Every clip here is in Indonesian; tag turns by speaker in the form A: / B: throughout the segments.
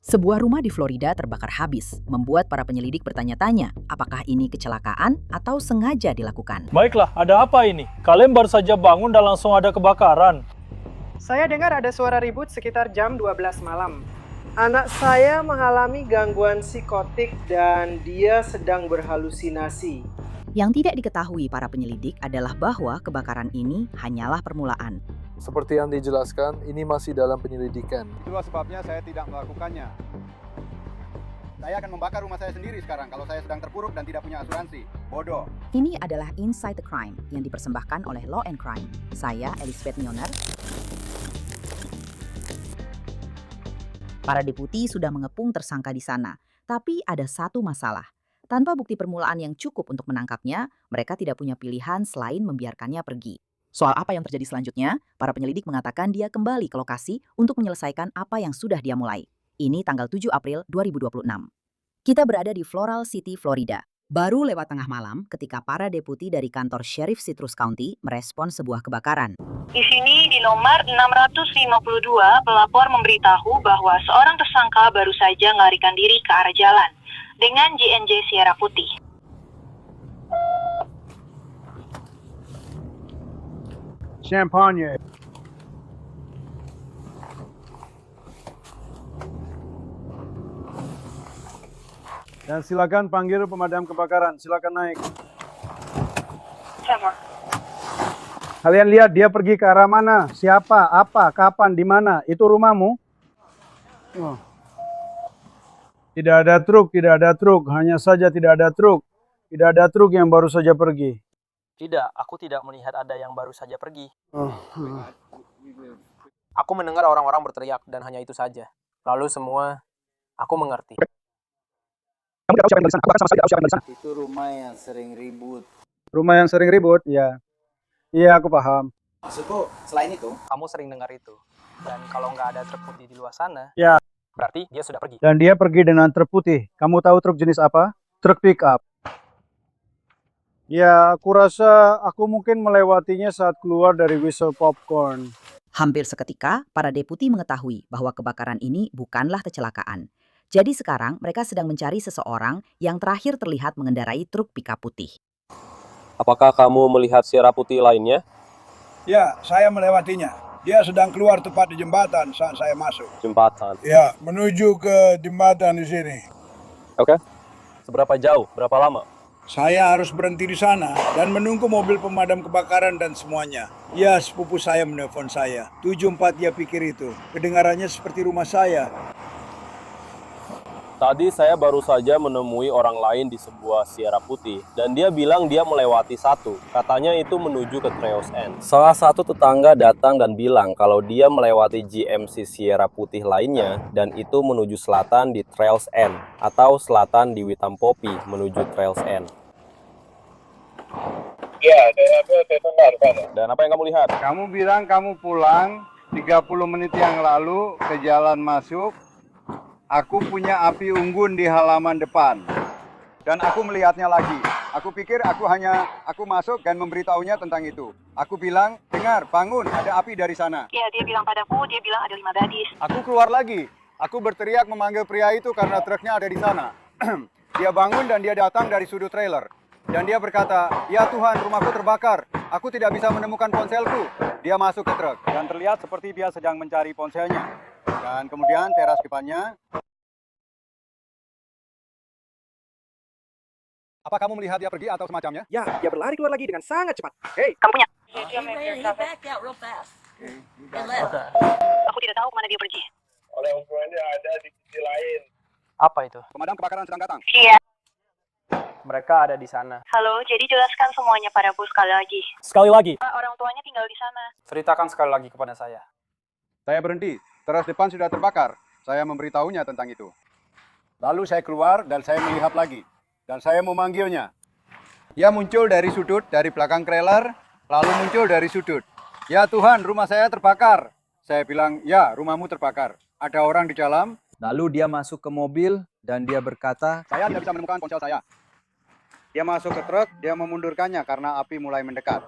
A: Sebuah rumah di Florida terbakar habis, membuat para penyelidik bertanya-tanya apakah ini kecelakaan atau sengaja dilakukan.
B: Baiklah, ada apa ini? Kalian baru saja bangun dan langsung ada kebakaran.
C: Saya dengar ada suara ribut sekitar jam 12 malam. Anak saya mengalami gangguan psikotik dan dia sedang berhalusinasi.
A: Yang tidak diketahui para penyelidik adalah bahwa kebakaran ini hanyalah permulaan.
D: Seperti yang dijelaskan, ini masih dalam penyelidikan.
E: Itulah sebabnya saya tidak melakukannya. Saya akan membakar rumah saya sendiri sekarang kalau saya sedang terpuruk dan tidak punya asuransi. Bodoh.
A: Ini adalah Inside the Crime yang dipersembahkan oleh Law and Crime. Saya Elizabeth Nyoner. Para deputi sudah mengepung tersangka di sana, tapi ada satu masalah. Tanpa bukti permulaan yang cukup untuk menangkapnya, mereka tidak punya pilihan selain membiarkannya pergi. Soal apa yang terjadi selanjutnya, para penyelidik mengatakan dia kembali ke lokasi untuk menyelesaikan apa yang sudah dia mulai. Ini tanggal 7 April 2026. Kita berada di Floral City, Florida. Baru lewat tengah malam ketika para deputi dari kantor Sheriff Citrus County merespons sebuah kebakaran.
F: Di sini di nomor 652, pelapor memberitahu bahwa seorang tersangka baru saja melarikan diri ke arah jalan dengan JNJ Sierra Putih.
E: Champagne. Dan silakan panggil pemadam kebakaran. Silakan naik.
F: Sama.
E: Kalian lihat dia pergi ke arah mana? Siapa? Apa? Kapan? Di mana? Itu rumahmu? Oh. Tidak ada truk, tidak ada truk. Hanya saja tidak ada truk. Tidak ada truk yang baru saja pergi.
G: Tidak, aku tidak melihat ada yang baru saja pergi.
E: Oh.
G: Aku mendengar orang-orang berteriak dan hanya itu saja. Lalu semua, aku mengerti.
E: Kamu tahu siapa yang dari sana? Apakah sama sekali tahu siapa yang dari sana?
H: Itu rumah yang sering ribut.
E: Rumah yang sering ribut? Ya. Iya, aku paham.
H: Maksudku, selain itu,
G: Kamu sering dengar itu. Dan kalau nggak ada truk putih di luar sana,
E: Ya.
G: berarti dia sudah pergi.
E: Dan dia pergi dengan truk putih. Kamu tahu truk jenis apa? Truk pick up. Ya, aku rasa aku mungkin melewatinya saat keluar dari Whistle Popcorn.
A: Hampir seketika, para deputi mengetahui bahwa kebakaran ini bukanlah kecelakaan. Jadi sekarang mereka sedang mencari seseorang yang terakhir terlihat mengendarai truk pickup putih.
I: Apakah kamu melihat Sierra Putih lainnya?
J: Ya, saya melewatinya. Dia sedang keluar tepat di jembatan saat saya masuk.
I: Jembatan.
J: Ya, menuju ke jembatan di sini.
I: Oke. Seberapa jauh? Berapa lama?
J: Saya harus berhenti di sana dan menunggu mobil pemadam kebakaran dan semuanya. Ya, sepupu saya menelpon saya. 74 dia pikir itu. Kedengarannya seperti rumah saya.
I: Tadi saya baru saja menemui orang lain di sebuah Sierra Putih. Dan dia bilang dia melewati satu. Katanya itu menuju ke Trails End. Salah satu tetangga datang dan bilang kalau dia melewati GMC Sierra Putih lainnya. Dan itu menuju selatan di Trails End. Atau selatan di Witampopi menuju Trails End.
J: Ya, saya benar, Pak.
I: Dan apa yang kamu lihat?
E: Kamu bilang kamu pulang 30 menit yang lalu ke jalan masuk. Aku punya api unggun di halaman depan. Dan aku melihatnya lagi. Aku pikir aku masuk dan memberitahunya tentang itu. Aku bilang, dengar, bangun, ada api dari sana.
F: Ya, dia bilang padaku, dia bilang ada 5 gadis.
E: Aku keluar lagi. Aku berteriak memanggil pria itu karena truknya ada di sana. Dia bangun dan dia datang dari sudut trailer. Dan dia berkata, ya Tuhan, rumahku terbakar. Aku tidak bisa menemukan ponselku. Dia masuk ke truk. Dan terlihat seperti dia sedang mencari ponselnya. Dan kemudian teras depannya. Apa kamu melihat dia pergi atau semacamnya?
C: Ya, dia berlari keluar lagi dengan sangat cepat. Hei,
F: Kamu punya?
G: Oke.
F: Aku tidak tahu kemana dia pergi.
J: Oleh ukurannya ada di sisi lain.
G: Apa itu?
E: Pemadam kebakaran sedang datang.
F: Iya.
G: Mereka ada di sana.
F: Halo, jadi jelaskan semuanya padaku sekali lagi.
B: Sekali lagi,
F: Orang tuanya tinggal di sana.
G: Ceritakan sekali lagi kepada saya.
E: Saya berhenti. Teras depan sudah terbakar. Saya memberitahunya tentang itu. Lalu saya keluar dan saya melihat lagi. Dan saya memanggilnya. Dia muncul dari sudut, dari belakang trailer, lalu muncul dari sudut. Ya Tuhan, rumah saya terbakar. Saya bilang, ya rumahmu terbakar. Ada orang di dalam.
H: lalu dia masuk ke mobil dan dia berkata,
E: Saya tidak bisa menemukan ponsel saya. Dia masuk ke truk, dia memundurkannya karena api mulai mendekat.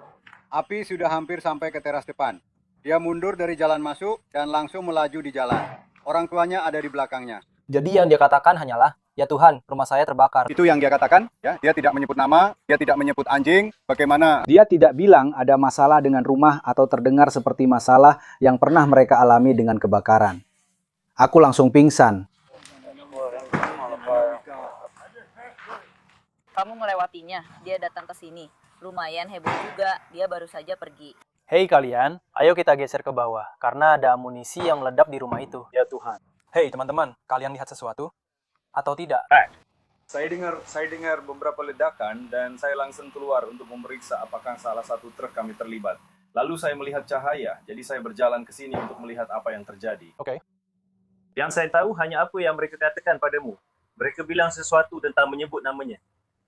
E: Api sudah hampir sampai ke teras depan. Dia mundur dari jalan masuk dan langsung melaju di jalan. Orang tuanya ada di belakangnya.
G: Jadi yang dia katakan hanyalah, ya Tuhan, rumah saya terbakar.
E: Itu yang dia katakan, ya. Dia tidak menyebut nama, dia tidak menyebut anjing. Bagaimana?
H: Dia tidak bilang ada masalah dengan rumah atau terdengar seperti masalah yang pernah mereka alami dengan kebakaran. Aku langsung pingsan.
A: Kamu melewatinya, dia datang ke sini. Lumayan heboh juga, dia baru saja pergi.
G: Hei kalian, ayo kita geser ke bawah, karena ada amunisi yang meledak di rumah itu.
I: Ya Tuhan.
G: Hei teman-teman, kalian lihat sesuatu? Atau tidak?
K: Saya dengar beberapa ledakan dan saya langsung keluar untuk memeriksa apakah salah satu truk kami terlibat. Lalu saya melihat cahaya, jadi saya berjalan ke sini untuk melihat apa yang terjadi.
G: Oke.
I: Yang saya tahu hanya apa yang mereka katakan padamu. Mereka bilang sesuatu tentang menyebut namanya.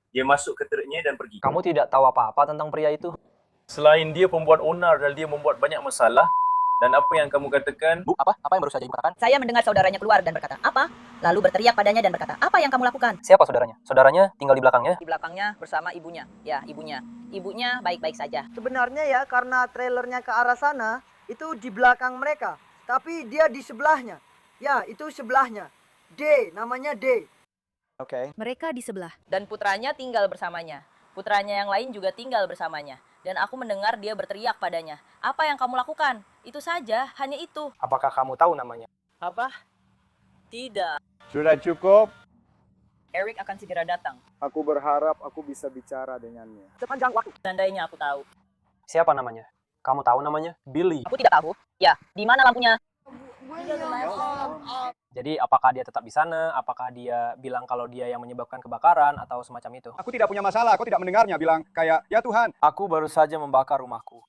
I: Dia masuk ke truknya dan pergi.
G: Kamu tidak tahu apa-apa tentang pria itu?
I: Selain dia pembuat onar dan dia membuat banyak masalah, dan apa yang kamu katakan?
G: Bu, apa? Apa yang baru saja ibu katakan?
A: Saya mendengar saudaranya keluar dan berkata, apa? Lalu berteriak padanya dan berkata, apa yang kamu lakukan?
G: Siapa saudaranya? Saudaranya tinggal di belakangnya?
A: Di belakangnya bersama ibunya. Ya, ibunya. Ibunya baik-baik saja.
C: Sebenarnya ya karena trailernya ke arah sana, itu di belakang mereka. Tapi dia di sebelahnya. Ya, itu sebelahnya. D, namanya D.
G: Oke.
A: Mereka di sebelah. Dan putranya tinggal bersamanya. Putranya yang lain juga tinggal bersamanya. Dan aku mendengar dia berteriak padanya. Apa yang kamu lakukan? Itu saja, hanya itu.
G: Apakah kamu tahu namanya?
A: Apa? Tidak.
E: Sudah cukup.
A: Eric akan segera datang.
E: Aku berharap aku bisa bicara dengannya.
C: Sepanjang waktu.
A: Seandainya aku tahu.
G: Siapa namanya? Kamu tahu namanya? Billy.
A: Aku tidak tahu. Ya, di mana lampunya?
G: Jadi apakah dia tetap di sana? Apakah dia bilang kalau dia yang menyebabkan kebakaran atau semacam itu?
E: Aku tidak punya masalah, aku tidak mendengarnya bilang kayak, ya Tuhan.
G: Aku baru saja membakar rumahku.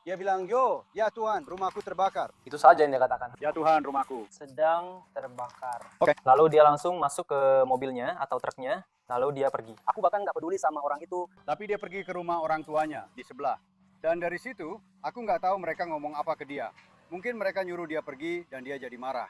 E: Dia bilang, yo, ya Tuhan, rumahku terbakar.
G: Itu saja yang dia katakan.
E: Ya Tuhan, rumahku
G: Sedang terbakar.
E: Oke.
G: Lalu dia langsung masuk ke mobilnya atau truknya. Lalu dia pergi. Aku bahkan nggak peduli sama orang itu.
E: Tapi dia pergi ke rumah orang tuanya di sebelah. Dan dari situ, aku nggak tahu mereka ngomong apa ke dia. Mungkin mereka nyuruh dia pergi dan dia jadi marah.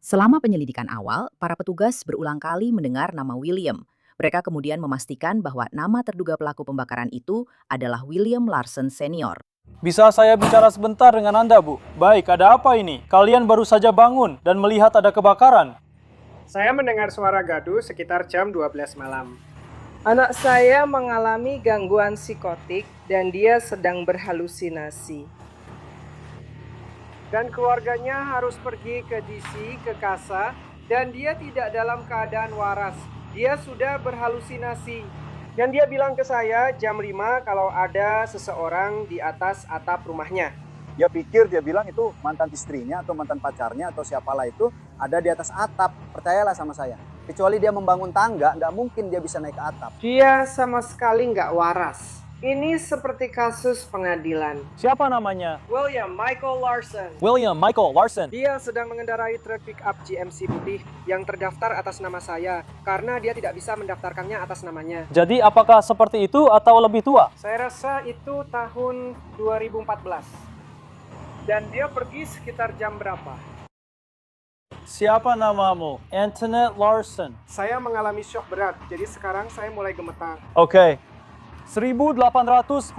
A: Selama penyelidikan awal, para petugas berulang kali mendengar nama William. Mereka kemudian memastikan bahwa nama terduga pelaku pembakaran itu adalah William Larson Senior.
B: Bisa saya bicara sebentar dengan Anda, Bu? Baik, ada apa ini? Kalian baru saja bangun dan melihat ada kebakaran.
C: Saya mendengar suara gaduh sekitar jam 12 malam. Anak saya mengalami gangguan psikotik dan dia sedang berhalusinasi. Dan keluarganya harus pergi ke DC, ke Casa, dan dia tidak dalam keadaan waras. Dia sudah berhalusinasi. Dan dia bilang ke saya jam 5 kalau ada seseorang di atas atap rumahnya.
H: Dia pikir, dia bilang itu mantan istrinya atau mantan pacarnya atau siapalah itu ada di atas atap. Percayalah sama saya. Kecuali dia membangun tangga, nggak mungkin dia bisa naik ke atap.
C: Dia sama sekali nggak waras. Ini seperti kasus pengadilan.
B: Siapa namanya?
C: William Michael Larson.
B: William Michael Larson.
C: Dia sedang mengendarai truk pick-up GMC putih yang terdaftar atas nama saya karena dia tidak bisa mendaftarkannya atas namanya.
B: Jadi apakah seperti itu atau lebih tua?
C: Saya rasa itu tahun 2014. Dan dia pergi sekitar jam berapa?
B: Siapa namamu? Antoinette Larson.
C: Saya mengalami syok berat, jadi sekarang saya mulai gemetar.
B: Oke. 1846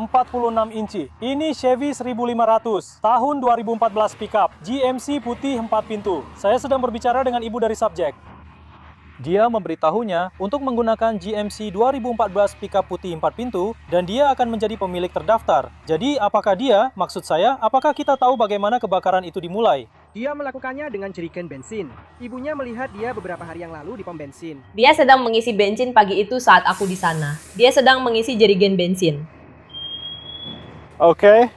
B: inci. Ini Chevy 1500. Tahun 2014 pickup. GMC putih 4 pintu. Saya sedang berbicara dengan ibu dari subjek. Dia memberitahunya untuk menggunakan GMC 2014 pickup putih 4 pintu dan dia akan menjadi pemilik terdaftar. Jadi apakah dia, maksud saya, apakah kita tahu bagaimana kebakaran itu dimulai?
C: Dia melakukannya dengan jerigen bensin. Ibunya melihat dia beberapa hari yang lalu di pom bensin.
L: Dia sedang mengisi bensin pagi itu saat aku di sana. Dia sedang mengisi jerigen bensin.
B: Oke.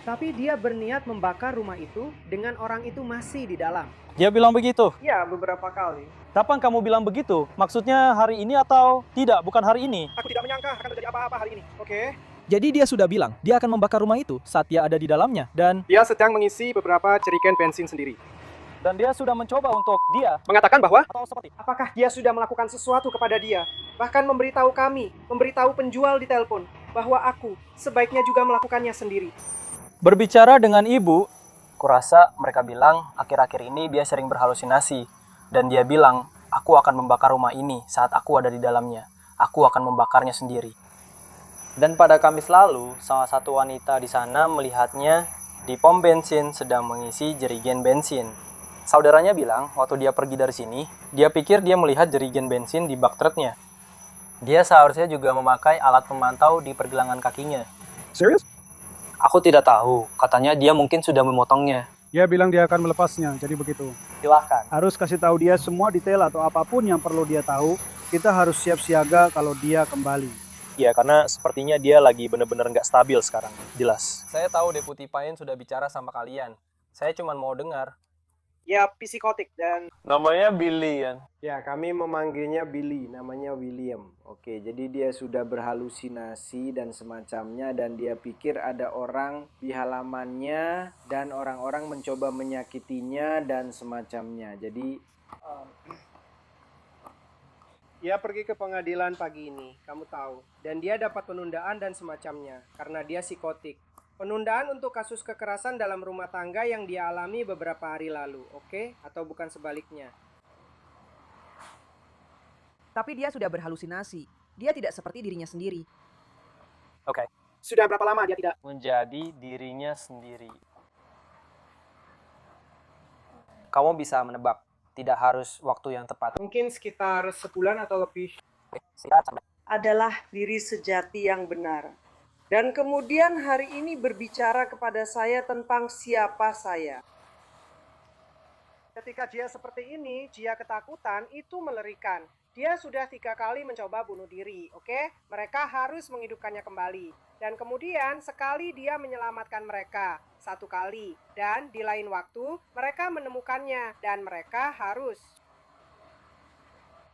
C: Tapi dia berniat membakar rumah itu dengan orang itu masih di dalam.
B: Dia bilang begitu?
C: Ya, beberapa kali.
B: Kapan kamu bilang begitu? Maksudnya hari ini atau tidak? Bukan hari ini.
C: Aku tidak menyangka akan terjadi apa-apa hari ini. Oke.
G: Jadi dia sudah bilang dia akan membakar rumah itu saat dia ada di dalamnya dan
C: Dia sedang mengisi beberapa jerigen bensin sendiri.
B: Dan dia sudah mencoba untuk dia
C: Mengatakan bahwa
B: atau seperti
C: apakah dia sudah melakukan sesuatu kepada dia? Bahkan memberitahu kami, memberitahu penjual di telepon bahwa aku sebaiknya juga melakukannya sendiri.
B: berbicara dengan ibu.
G: kurasa mereka bilang akhir-akhir ini dia sering berhalusinasi dan dia bilang aku akan membakar rumah ini saat aku ada di dalamnya. Aku akan membakarnya sendiri. Dan pada Kamis lalu, salah satu wanita di sana melihatnya di pom bensin sedang mengisi jerigen bensin. Saudaranya bilang, waktu dia pergi dari sini, dia pikir dia melihat jerigen bensin di bak truknya. Dia seharusnya juga memakai alat pemantau di pergelangan kakinya.
J: Serius?
G: Aku tidak tahu, katanya dia mungkin sudah memotongnya.
J: Dia bilang dia akan melepasnya, jadi begitu.
G: Silahkan.
J: Harus kasih tahu dia semua detail atau apapun yang perlu dia tahu. Kita harus siap siaga kalau dia kembali.
B: Ya, karena sepertinya dia lagi benar-benar nggak stabil sekarang. Jelas.
G: Saya tahu Deputi Payne sudah bicara sama kalian. Saya cuma mau dengar.
C: Ya, psikotik dan...
B: Namanya Billy kan?
C: Ya, kami memanggilnya Billy, namanya William. Oke, jadi dia sudah berhalusinasi dan semacamnya, dan dia pikir ada orang di halamannya, dan orang-orang mencoba menyakitinya, dan semacamnya. Jadi, dia pergi ke pengadilan pagi ini, kamu tahu. Dan dia dapat penundaan dan semacamnya, karena dia psikotik. Penundaan untuk kasus kekerasan dalam rumah tangga yang dia alami beberapa hari lalu, oke? Atau bukan sebaliknya?
A: Tapi dia sudah berhalusinasi. Dia tidak seperti dirinya sendiri.
G: Oke.
C: Sudah berapa lama dia tidak?
G: Menjadi dirinya sendiri. Kamu bisa menebak, tidak harus waktu yang tepat.
C: Mungkin sekitar sebulan atau lebih.
M: Adalah diri sejati yang benar. Dan kemudian hari ini berbicara kepada saya tentang siapa saya.
C: Ketika dia seperti ini, dia ketakutan, itu mengerikan. Dia sudah 3 kali mencoba bunuh diri, oke? Mereka harus menghidupkannya kembali. Dan kemudian sekali dia menyelamatkan mereka, 1 kali. Dan di lain waktu, mereka menemukannya. Dan mereka harus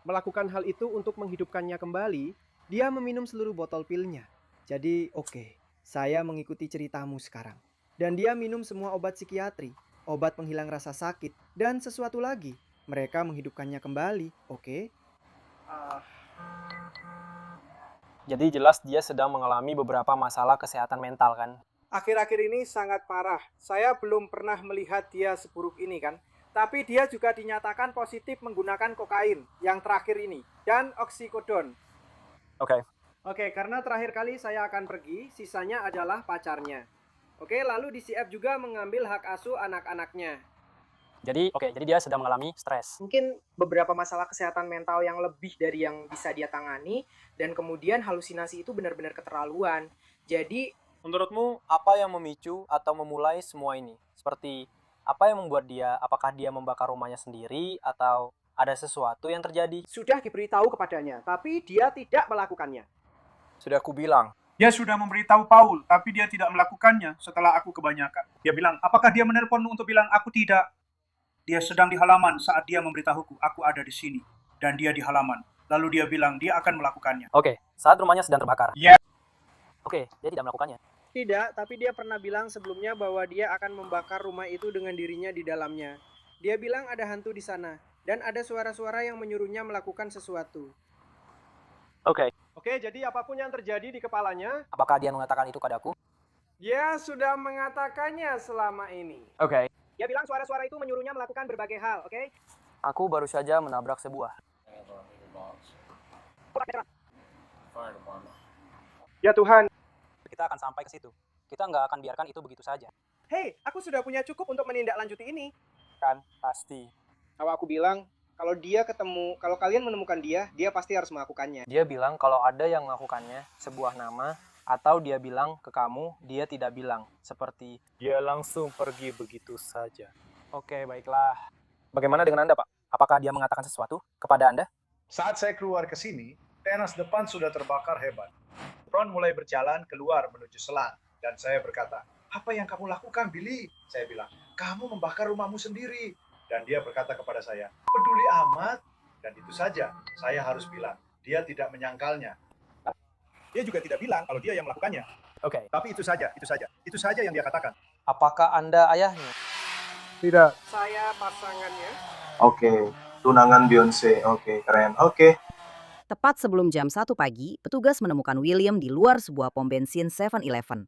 C: melakukan hal itu untuk menghidupkannya kembali. Dia meminum seluruh botol pilnya. Jadi, oke, saya mengikuti ceritamu sekarang. Dan dia minum semua obat psikiatri, obat penghilang rasa sakit, dan sesuatu lagi. Mereka menghidupkannya kembali, oke?
G: Jadi jelas dia sedang mengalami beberapa masalah kesehatan mental kan?
C: Akhir-akhir ini sangat parah. Saya belum pernah melihat dia seburuk ini kan. Tapi dia juga dinyatakan positif menggunakan kokain yang terakhir ini. Dan oksikodon.
G: Oke.
C: Oke, karena terakhir kali saya akan pergi, sisanya adalah pacarnya. Oke, lalu DCF juga mengambil hak asuh anak-anaknya.
G: Jadi dia sedang mengalami stres.
C: Mungkin beberapa masalah kesehatan mental yang lebih dari yang bisa dia tangani, dan kemudian halusinasi itu benar-benar keterlaluan. Jadi,
G: menurutmu apa yang memicu atau memulai semua ini? Seperti apa yang membuat dia, apakah dia membakar rumahnya sendiri atau ada sesuatu yang terjadi?
C: Sudah diberitahu kepadanya, tapi dia tidak melakukannya.
G: Sudah aku bilang.
J: Dia sudah memberitahu Paul, tapi dia tidak melakukannya setelah aku kebanyakan. Dia bilang, apakah dia menelpon untuk bilang, aku tidak. Dia sedang di halaman saat dia memberitahuku, aku ada di sini. Dan dia di halaman. Lalu dia bilang, dia akan melakukannya.
G: Oke, saat rumahnya sedang terbakar.
J: Ya.
G: Oke, dia tidak melakukannya.
C: Tidak, tapi dia pernah bilang sebelumnya bahwa dia akan membakar rumah itu dengan dirinya di dalamnya. Dia bilang ada hantu di sana, dan ada suara-suara yang menyuruhnya melakukan sesuatu. Oke, jadi apapun yang terjadi di kepalanya,
G: Apakah dia mengatakan itu padaku?
C: dia sudah mengatakannya selama ini.
G: Oke.
C: Dia bilang suara-suara itu menyuruhnya melakukan berbagai hal, oke?
G: Aku baru saja menabrak sebuah.
C: Ya Tuhan.
G: Kita akan sampai ke situ. Kita nggak akan biarkan itu begitu saja.
C: Hei, aku sudah punya cukup untuk menindaklanjuti ini.
G: Kan, pasti.
C: Kalau aku bilang, kalau kalian menemukan dia pasti harus melakukannya.
G: Dia bilang kalau ada yang melakukannya, sebuah nama, atau dia bilang ke kamu, dia tidak bilang. Seperti,
B: Dia langsung pergi begitu saja.
G: oke, baiklah. Bagaimana dengan Anda, Pak? Apakah dia mengatakan sesuatu kepada Anda?
J: Saat saya keluar ke sini, teras depan sudah terbakar hebat. Ron mulai berjalan keluar menuju selang. Dan saya berkata, apa yang kamu lakukan, Billy? Saya bilang, kamu membakar rumahmu sendiri. Dan dia berkata kepada saya, peduli amat. Dan itu saja, saya harus bilang, dia tidak menyangkalnya. Dia juga tidak bilang kalau dia yang melakukannya.
G: Oke.
J: Tapi itu saja yang dia katakan.
G: Apakah Anda ayahnya?
J: Tidak.
C: Saya pasangannya.
N: Oke, tunangan Beyonce. Oke, keren. Oke.
A: Tepat sebelum jam 1 pagi, petugas menemukan William di luar sebuah pom bensin 7-Eleven.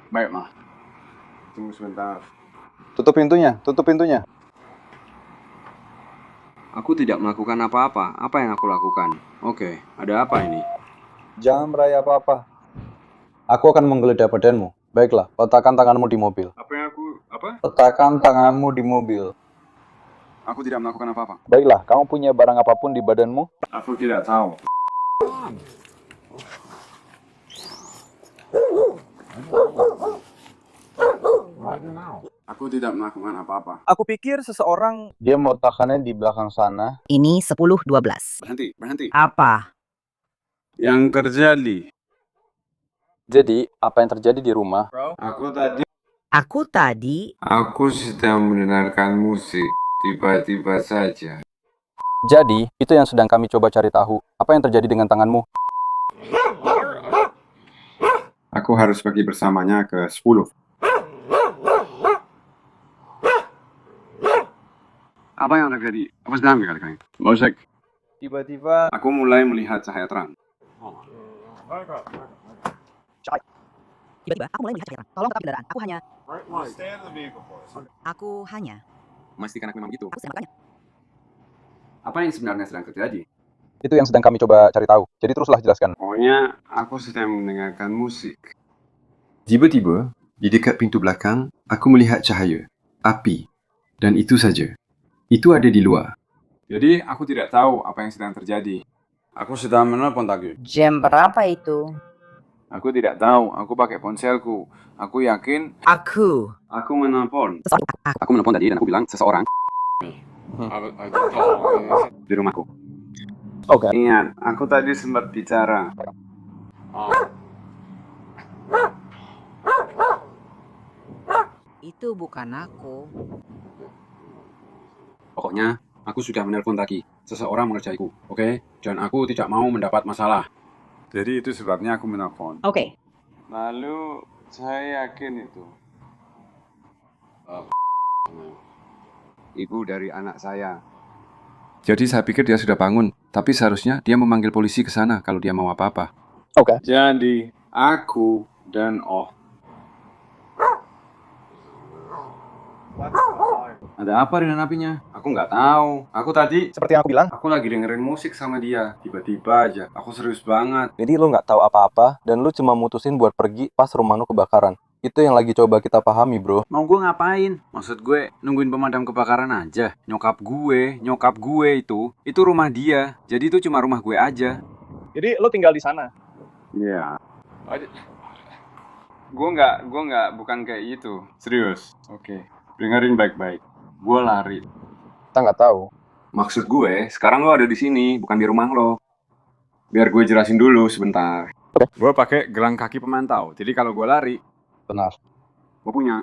E: Baik, Ma. Tunggu sebentar. Tutup pintunya.
O: Aku tidak melakukan apa-apa. Apa yang aku lakukan? Oke, ada apa ini?
D: Jangan meraih apa-apa. Aku akan menggeledah badanmu. Baiklah, letakkan tanganmu di mobil.
E: Apa yang aku... Apa?
D: Letakkan tanganmu di mobil.
O: Aku tidak melakukan apa-apa.
D: Baiklah, kamu punya barang apapun di badanmu?
O: Aku tidak tahu. Aku tidak melakukan apa-apa.
H: Aku pikir seseorang...
D: Dia meletakkannya di belakang sana.
A: Ini 10-12.
O: Berhenti.
A: Apa?
O: Yang terjadi.
I: Jadi, apa yang terjadi di rumah?
O: Aku tadi... Aku sedang mendengarkan musik. Tiba-tiba saja.
I: Jadi, itu yang sedang kami coba cari tahu. Apa yang terjadi dengan tanganmu?
O: Aku harus pergi bersamanya ke 10. Apa yang terjadi? Apa sedang dikatakan? Musik.
H: Tiba-tiba...
O: Aku mulai melihat cahaya terang.
A: Tiba-tiba aku mulai melihat cahaya terang. Tolong tetap kendaraan. Aku hanya...
O: Memastikan aku memang gitu.
A: Aku sedang bertanya.
O: Apa yang sebenarnya sedang terjadi?
I: Itu yang sedang kami coba cari tahu. Jadi teruslah jelaskan.
O: Pokoknya aku sedang mendengarkan musik. Tiba-tiba, di dekat pintu belakang, aku melihat cahaya, api, dan itu saja. Itu ada di luar. Jadi aku tidak tahu apa yang sedang terjadi. Aku sedang menelpon Tagu.
A: Jam berapa itu?
O: Aku tidak tahu. Aku pakai ponselku. Aku yakin.
A: Aku
O: menelpon. Aku menelpon tadi dan aku bilang seseorang di rumahku.
I: Oke.
O: Ingat, aku tadi sempat bicara.
A: Itu bukan aku.
O: Pokoknya, aku sudah menelpon tadi. Seseorang mengerjaiku, oke? Dan aku tidak mau mendapat masalah. Jadi itu sebabnya aku menelpon.
A: Oke.
O: Lalu, saya yakin itu. Ibu dari anak saya. Jadi saya pikir dia sudah bangun. Tapi seharusnya dia memanggil polisi ke sana kalau dia mau apa-apa.
I: Oke.
O: Jadi, aku dan Ada apa dengan apinya? Aku nggak tahu. Aku tadi...
H: Seperti yang aku bilang.
O: Aku lagi dengerin musik sama dia. Tiba-tiba aja. Aku serius banget.
I: Jadi lu nggak tahu apa-apa dan lu cuma mutusin buat pergi pas rumah lu kebakaran. Itu yang lagi coba kita pahami, bro.
O: Mau gue ngapain? Maksud gue nungguin pemadam kebakaran aja. Nyokap gue itu rumah dia. Jadi itu cuma rumah gue aja.
H: Jadi lo tinggal di sana?
O: Iya. Gue bukan kayak itu. Serius. Oke. Dengerin baik-baik. Gue lari.
I: Kita nggak tahu.
O: Maksud gue, sekarang lo ada di sini, bukan di rumah lo. Biar gue jelasin dulu sebentar. Gue pakai gelang kaki pemantau. Jadi kalau gue lari,
I: benar.
O: Gue punya.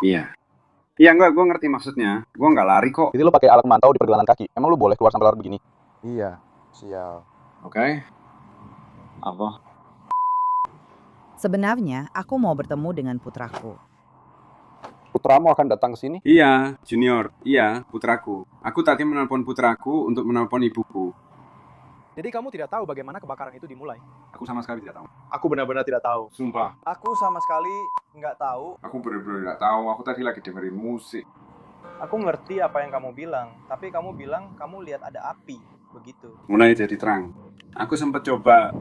O: Iya. Iya, gue ngerti maksudnya. Gue nggak lari kok.
I: Jadi lo pakai alat pemantau di pergelangan kaki. Emang lo boleh keluar sampai lari begini?
O: Iya. Sial. Oke. Apa?
A: Sebenarnya aku mau bertemu dengan putraku.
I: Putramu akan datang ke sini?
O: Iya, Junior. Iya, putraku. Aku tadi menelpon putraku untuk menelpon ibuku.
H: Jadi kamu tidak tahu bagaimana kebakaran itu dimulai?
O: Aku sama sekali tidak tahu.
H: Aku benar-benar tidak tahu.
O: Sumpah.
H: Aku sama sekali nggak tahu.
O: Aku benar-benar tidak tahu. Aku tadi lagi dengerin musik.
H: Aku ngerti apa yang kamu bilang. Tapi kamu bilang kamu lihat ada api. Begitu.
O: Mulai jadi terang. Aku sempat coba.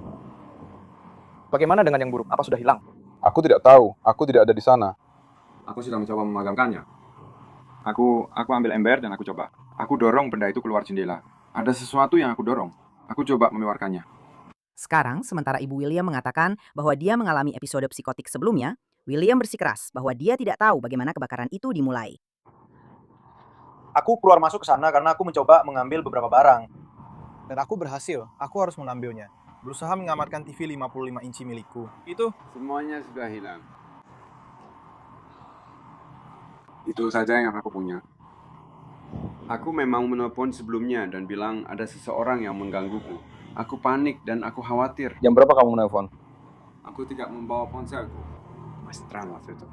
H: Bagaimana dengan yang buruk? Apa sudah hilang?
I: Aku tidak tahu. Aku tidak ada di sana.
O: Aku sudah mencoba memadamkannya. Aku ambil ember dan aku coba. Aku dorong benda itu keluar jendela. Ada sesuatu yang aku dorong. Aku coba mengeluarkannya.
A: Sekarang, sementara Ibu William mengatakan bahwa dia mengalami episode psikotik sebelumnya, William bersikeras bahwa dia tidak tahu bagaimana kebakaran itu dimulai.
H: Aku keluar masuk ke sana karena aku mencoba mengambil beberapa barang. Dan aku berhasil. Aku harus mengambilnya. Berusaha mengamankan TV 55 inci milikku. Itu
O: semuanya sudah hilang. Itu saja yang aku punya. Aku memang menelpon sebelumnya dan bilang ada seseorang yang menggangguku. Aku panik dan aku khawatir.
I: Jam berapa kamu menelpon?
O: Aku tidak membawa ponselku. Masih terang waktu itu.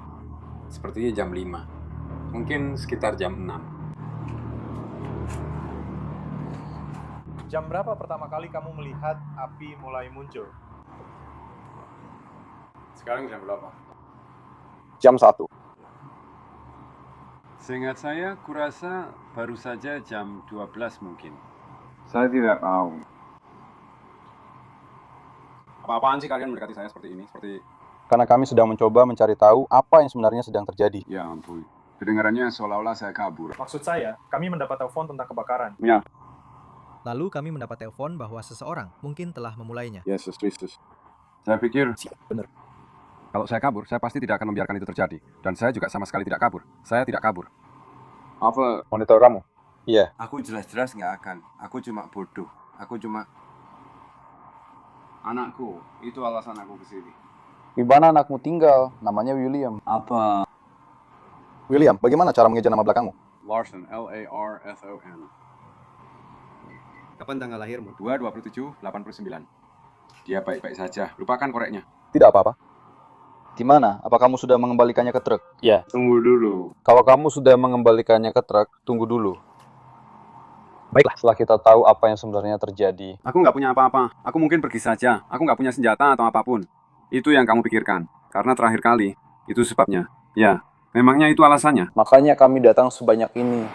O: Sepertinya jam 5. Mungkin sekitar jam 6.
J: Jam berapa pertama kali kamu melihat api mulai muncul?
O: Sekarang jam berapa?
I: Jam 1.
O: Seingat saya, kurasa baru saja jam 12 mungkin. Saya tidak tahu. Apa-apaan sih kalian mendekati saya seperti ini?
I: Karena kami sedang mencoba mencari tahu apa yang sebenarnya sedang terjadi.
O: Ya ampun.
E: Kedengarannya seolah-olah saya kabur.
H: Maksud saya, kami mendapat telepon tentang kebakaran.
E: Ya.
P: Lalu kami mendapat telepon bahwa seseorang mungkin telah memulainya.
E: Yesus Kristus. Saya pikir,
H: benar.
E: Kalau saya kabur, saya pasti tidak akan membiarkan itu terjadi. Dan saya juga sama sekali tidak kabur. Saya tidak kabur. Apa monitor kamu?
D: Iya.
E: Aku jelas-jelas nggak akan. Aku cuma bodoh. Aku cuma... Anakku, itu alasan aku kesini.
D: Di mana anakmu tinggal? Namanya William.
E: Apa?
D: William, bagaimana cara mengeja nama belakangmu?
E: Larson, L-A-R-S-O-N.
O: Kapan tanggal lahirmu?
E: 2/27/89. Dia baik-baik saja. Lupakan koreknya.
D: Tidak apa-apa. Di mana? Apa kamu sudah mengembalikannya ke truk?
I: Ya.
E: Tunggu dulu.
D: Kalau kamu sudah mengembalikannya ke truk, tunggu dulu. Baiklah, setelah kita tahu apa yang sebenarnya terjadi.
E: Aku nggak punya apa-apa. Aku mungkin pergi saja. Aku nggak punya senjata atau apapun. Itu yang kamu pikirkan. Karena terakhir kali, itu sebabnya. Ya, memangnya itu alasannya.
D: Makanya kami datang sebanyak ini.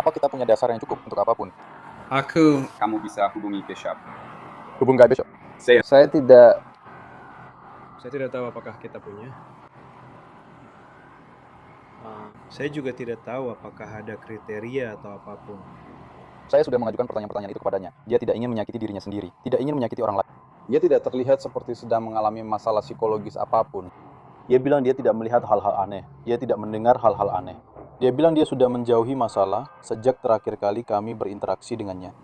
D: Apa kita punya dasar yang cukup untuk apapun?
E: Kamu bisa hubungi Bishop.
D: Hubungi Bishop?
H: Saya tidak tahu apakah kita punya. Saya juga tidak tahu apakah ada kriteria atau apapun.
D: Saya sudah mengajukan pertanyaan-pertanyaan itu kepadanya. Dia tidak ingin menyakiti dirinya sendiri. Tidak ingin menyakiti orang lain. Dia tidak terlihat seperti sedang mengalami masalah psikologis apapun. Dia bilang dia tidak melihat hal-hal aneh. Dia tidak mendengar hal-hal aneh. Dia bilang dia sudah menjauhi masalah sejak terakhir kali kami berinteraksi dengannya.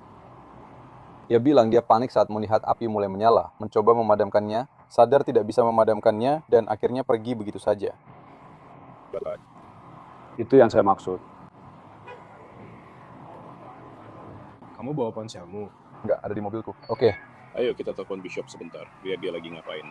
D: Dia bilang dia panik saat melihat api mulai menyala, mencoba memadamkannya, sadar tidak bisa memadamkannya, dan akhirnya pergi begitu saja.
E: Itu yang saya maksud.
H: Kamu bawa ponselmu?
D: Enggak, ada di mobilku. Oke.
I: Ayo kita telepon Bishop sebentar, biar dia lagi ngapain.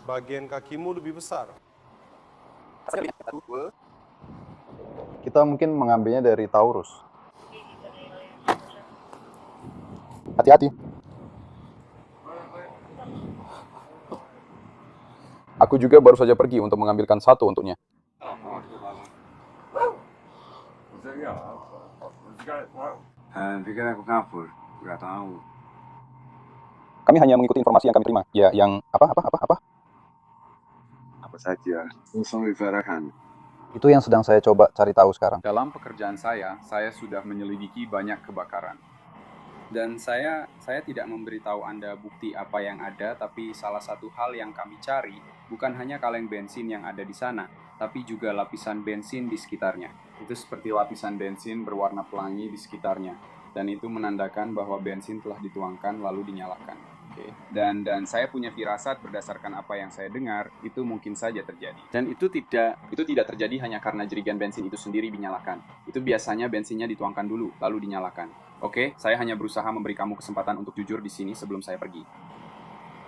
Q: Bagian kakimu lebih besar.
D: Kita mungkin mengambilnya dari Taurus. Hati-hati. Aku juga baru saja pergi untuk mengambilkan satu untuknya.
E: Pikir aku kabur. Nggak tahu.
D: Kami hanya mengikuti informasi yang kami terima. Ya, yang apa?
E: Apa saja. Sorry, Farhan.
D: Itu yang sedang saya coba cari tahu sekarang.
E: Dalam pekerjaan saya sudah menyelidiki banyak kebakaran. Dan saya tidak memberitahu Anda bukti apa yang ada, tapi salah satu hal yang kami cari bukan hanya kaleng bensin yang ada di sana, tapi juga lapisan bensin di sekitarnya. Itu seperti lapisan bensin berwarna pelangi di sekitarnya, dan itu menandakan bahwa bensin telah dituangkan lalu dinyalakan. Dan saya punya firasat berdasarkan apa yang saya dengar, itu mungkin saja terjadi. Dan itu tidak terjadi hanya karena jerigen bensin itu sendiri dinyalakan. Itu biasanya bensinnya dituangkan dulu, lalu dinyalakan. Oke, saya hanya berusaha memberi kamu kesempatan untuk jujur di sini sebelum saya pergi.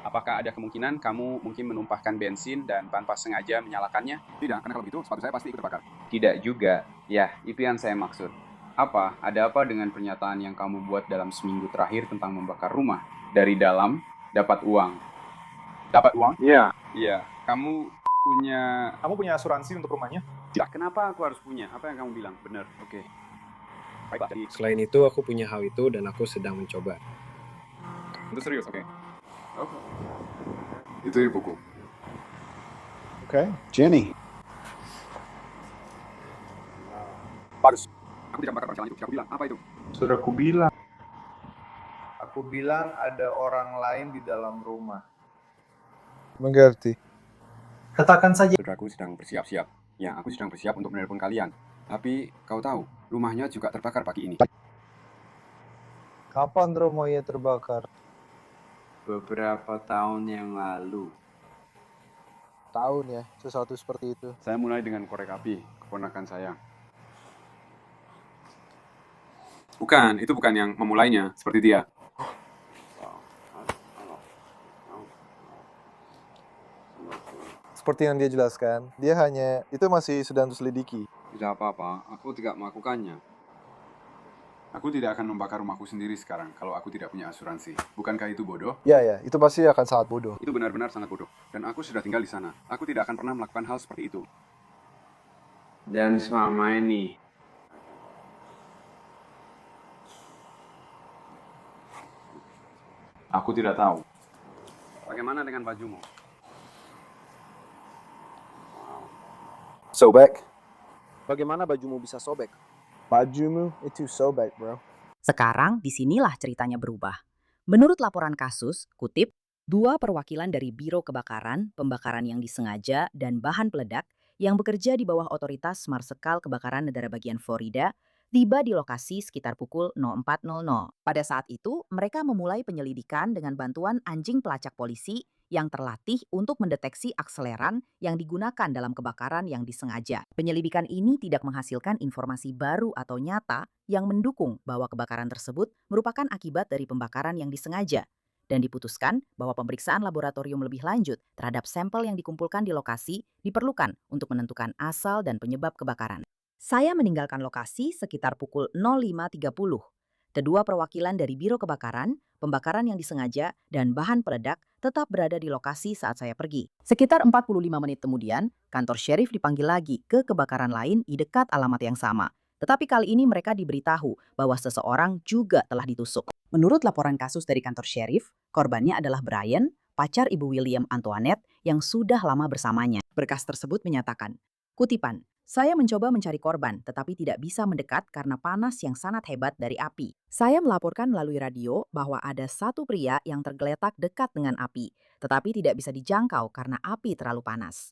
E: Apakah ada kemungkinan kamu mungkin menumpahkan bensin dan tanpa sengaja menyalakannya? Tidak, karena kalau begitu sepatu saya pasti ikut terbakar. Tidak juga. Ya, itu yang saya maksud. Ada apa dengan pernyataan yang kamu buat dalam seminggu terakhir tentang membakar rumah? Dari dalam, dapat uang. Dapat uang? Iya. Iya. Kamu punya
H: asuransi untuk rumahnya?
E: Tidak. Kenapa aku harus punya? Apa yang kamu bilang? Benar. Oke. Baik.
H: Selain itu, aku punya hal itu dan aku sedang mencoba.
E: Itu serius, oke. Itu di buku.
Q: Oke. Jenny.
E: Bagus. Aku tidak bakar perjalanan itu. Aku bilang, apa itu?
J: Sudah aku bilang. Aku bilang ada orang lain di dalam rumah.
Q: Mengerti.
H: Katakan saja.
E: Saudaraku sedang bersiap-siap. Ya, aku sedang bersiap untuk menelpon kalian. Tapi, kau tahu, rumahnya juga terbakar pagi ini.
Q: Kapan rumahnya terbakar?
E: Beberapa tahun yang lalu.
Q: Tahun ya, sesuatu seperti itu.
E: Saya mulai dengan korek api, keponakan saya. Bukan, itu bukan yang memulainya, seperti dia.
Q: Seperti yang dia jelaskan, itu masih sedang diselidiki.
E: Tidak apa-apa, aku tidak melakukannya.
O: Aku tidak akan membakar rumahku sendiri sekarang kalau aku tidak punya asuransi. Bukankah itu bodoh?
Q: Ya, itu pasti akan sangat bodoh.
O: Itu benar-benar sangat bodoh. Dan aku sudah tinggal di sana. Aku tidak akan pernah melakukan hal seperti itu.
R: Dan selama ini,
O: aku tidak tahu. Bagaimana dengan bajumu?
H: Sobek? Bagaimana bajumu bisa sobek? Bajumu itu sobek, bro.
A: Sekarang disinilah ceritanya berubah. Menurut laporan kasus, kutip, 2 perwakilan dari Biro Kebakaran, Pembakaran yang Disengaja, dan Bahan Peledak yang bekerja di bawah otoritas Marsekal Kebakaran Negara Bagian Florida tiba di lokasi sekitar pukul 04.00. Pada saat itu, mereka memulai penyelidikan dengan bantuan anjing pelacak polisi yang terlatih untuk mendeteksi akseleran yang digunakan dalam kebakaran yang disengaja. Penyelidikan ini tidak menghasilkan informasi baru atau nyata yang mendukung bahwa kebakaran tersebut merupakan akibat dari pembakaran yang disengaja, dan diputuskan bahwa pemeriksaan laboratorium lebih lanjut terhadap sampel yang dikumpulkan di lokasi diperlukan untuk menentukan asal dan penyebab kebakaran. Saya meninggalkan lokasi sekitar pukul 05.30. Kedua perwakilan dari Biro Kebakaran, Pembakaran yang Disengaja, dan Bahan Peledak tetap berada di lokasi saat saya pergi. Sekitar 45 menit kemudian, kantor syerif dipanggil lagi ke kebakaran lain di dekat alamat yang sama. Tetapi kali ini mereka diberitahu bahwa seseorang juga telah ditusuk. Menurut laporan kasus dari kantor syerif, korbannya adalah Brian, pacar Ibu William Antoinette yang sudah lama bersamanya. Berkas tersebut menyatakan, kutipan, saya mencoba mencari korban, tetapi tidak bisa mendekat karena panas yang sangat hebat dari api. Saya melaporkan melalui radio bahwa ada satu pria yang tergeletak dekat dengan api, tetapi tidak bisa dijangkau karena api terlalu panas.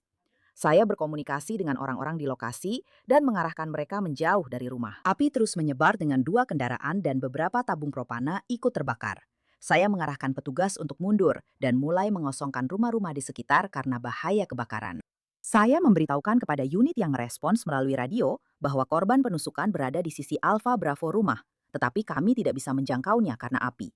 A: Saya berkomunikasi dengan orang-orang di lokasi dan mengarahkan mereka menjauh dari rumah. Api terus menyebar dengan 2 kendaraan dan beberapa tabung propana ikut terbakar. Saya mengarahkan petugas untuk mundur dan mulai mengosongkan rumah-rumah di sekitar karena bahaya kebakaran. Saya memberitahukan kepada unit yang merespons melalui radio bahwa korban penusukan berada di sisi Alfa Bravo rumah, tetapi kami tidak bisa menjangkaunya karena api.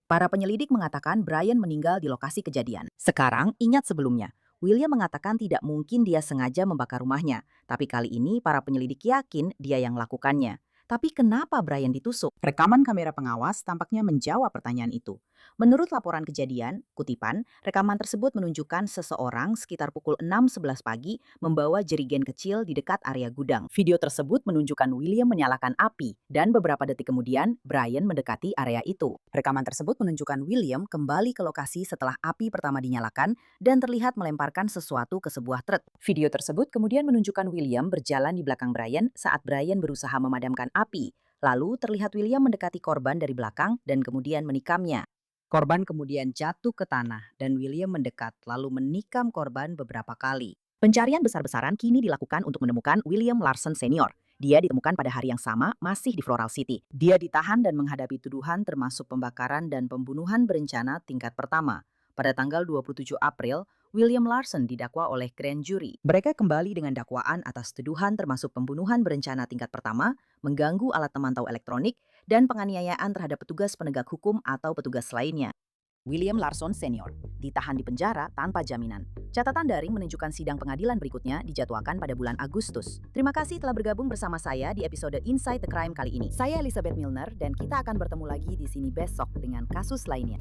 A: Para penyelidik mengatakan Brian meninggal di lokasi kejadian. Sekarang, ingat sebelumnya, William mengatakan tidak mungkin dia sengaja membakar rumahnya, tapi kali ini para penyelidik yakin dia yang melakukannya. Tapi kenapa Brian ditusuk? Rekaman kamera pengawas tampaknya menjawab pertanyaan itu. Menurut laporan kejadian, kutipan, rekaman tersebut menunjukkan seseorang sekitar pukul 6.11 pagi membawa jerigen kecil di dekat area gudang. Video tersebut menunjukkan William menyalakan api dan beberapa detik kemudian Brian mendekati area itu. Rekaman tersebut menunjukkan William kembali ke lokasi setelah api pertama dinyalakan dan terlihat melemparkan sesuatu ke sebuah truk. Video tersebut kemudian menunjukkan William berjalan di belakang Brian saat Brian berusaha memadamkan api. Lalu terlihat William mendekati korban dari belakang dan kemudian menikamnya. Korban kemudian jatuh ke tanah dan William mendekat lalu menikam korban beberapa kali. Pencarian besar-besaran kini dilakukan untuk menemukan William Larson Senior. Dia ditemukan pada hari yang sama masih di Floral City. Dia ditahan dan menghadapi tuduhan termasuk pembakaran dan pembunuhan berencana tingkat pertama. Pada tanggal 27 April, William Larson didakwa oleh grand jury. Mereka kembali dengan dakwaan atas tuduhan termasuk pembunuhan berencana tingkat pertama, mengganggu alat pemantau elektronik, dan penganiayaan terhadap petugas penegak hukum atau petugas lainnya. William Larson Senior ditahan di penjara tanpa jaminan. Catatan daring menunjukkan sidang pengadilan berikutnya dijadwalkan pada bulan Agustus. Terima kasih telah bergabung bersama saya di episode Inside the Crime kali ini. Saya Elizabeth Milner dan kita akan bertemu lagi di sini besok dengan kasus lainnya.